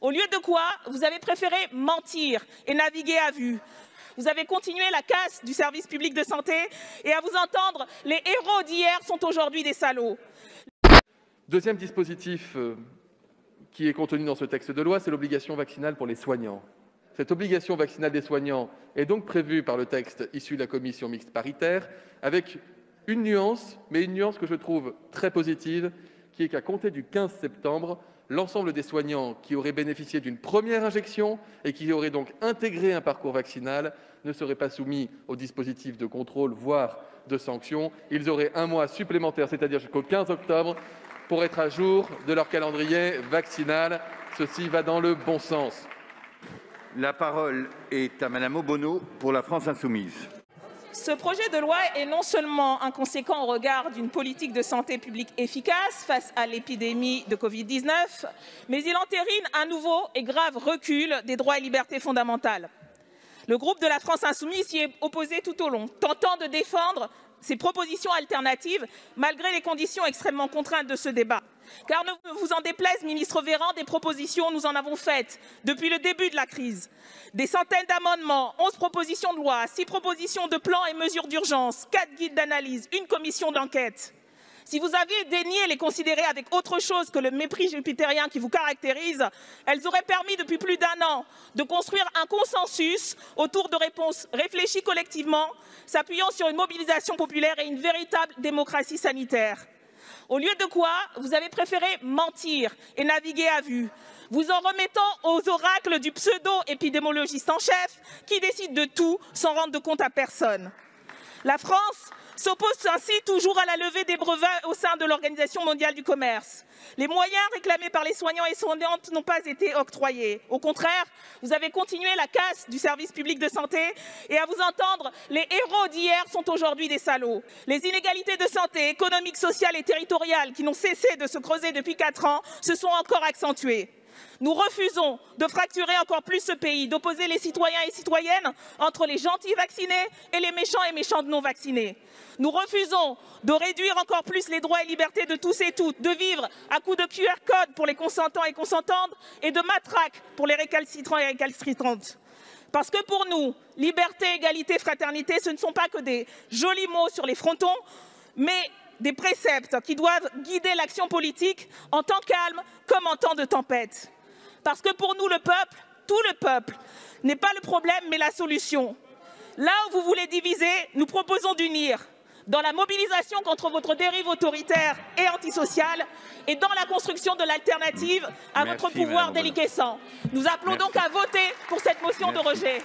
Au lieu de quoi, vous avez préféré mentir et naviguer à vue. Vous avez continué la casse du service public de santé et à vous entendre, les héros d'hier sont aujourd'hui des salauds. Deuxième dispositif qui est contenu dans ce texte de loi, c'est l'obligation vaccinale pour les soignants. Cette obligation vaccinale des soignants est donc prévue par le texte issu de la commission mixte paritaire, avec une nuance, mais une nuance que je trouve très positive, qui est qu'à compter du 15 septembre, l'ensemble des soignants qui auraient bénéficié d'une première injection et qui auraient donc intégré un parcours vaccinal ne seraient pas soumis au dispositif de contrôle, voire de sanction. Ils auraient un mois supplémentaire, c'est-à-dire jusqu'au 15 octobre, pour être à jour de leur calendrier vaccinal. Ceci va dans le bon sens. La parole est à Madame Obono pour la France Insoumise. Ce projet de loi est non seulement inconséquent au regard d'une politique de santé publique efficace face à l'épidémie de Covid-19, mais il entérine un nouveau et grave recul des droits et libertés fondamentales. Le groupe de la France Insoumise s'y est opposé tout au long, tentant de défendre ces propositions alternatives malgré les conditions extrêmement contraintes de ce débat. Car ne vous en déplaise, ministre Véran, des propositions, nous en avons faites depuis le début de la crise. Des centaines d'amendements, 11 propositions de loi, 6 propositions de plans et mesures d'urgence, 4 guides d'analyse, une commission d'enquête. Si vous aviez daigné les considérer avec autre chose que le mépris jupitérien qui vous caractérise, elles auraient permis depuis plus d'1 an de construire un consensus autour de réponses réfléchies collectivement, s'appuyant sur une mobilisation populaire et une véritable démocratie sanitaire. Au lieu de quoi, vous avez préféré mentir et naviguer à vue, vous en remettant aux oracles du pseudo-épidémiologiste en chef qui décide de tout sans rendre compte à personne. La France s'oppose ainsi toujours à la levée des brevets au sein de l'Organisation mondiale du commerce. Les moyens réclamés par les soignants et soignantes n'ont pas été octroyés. Au contraire, vous avez continué la casse du service public de santé et à vous entendre, les héros d'hier sont aujourd'hui des salauds. Les inégalités de santé, économiques, sociales et territoriales qui n'ont cessé de se creuser depuis 4 ans se sont encore accentuées. Nous refusons de fracturer encore plus ce pays, d'opposer les citoyens et citoyennes entre les gentils vaccinés et les méchants et méchantes non vaccinés. Nous refusons de réduire encore plus les droits et libertés de tous et toutes, de vivre à coups de QR code pour les consentants et consentantes et de matraque pour les récalcitrants et récalcitrantes. Parce que pour nous, liberté, égalité, fraternité, ce ne sont pas que des jolis mots sur les frontons, mais des préceptes qui doivent guider l'action politique en temps calme comme en temps de tempête. Parce que pour nous, le peuple, tout le peuple, n'est pas le problème mais la solution. Là où vous voulez diviser, nous proposons d'unir dans la mobilisation contre votre dérive autoritaire et antisociale et dans la construction de l'alternative à votre pouvoir déliquescent. Nous appelons donc à voter pour cette motion de rejet.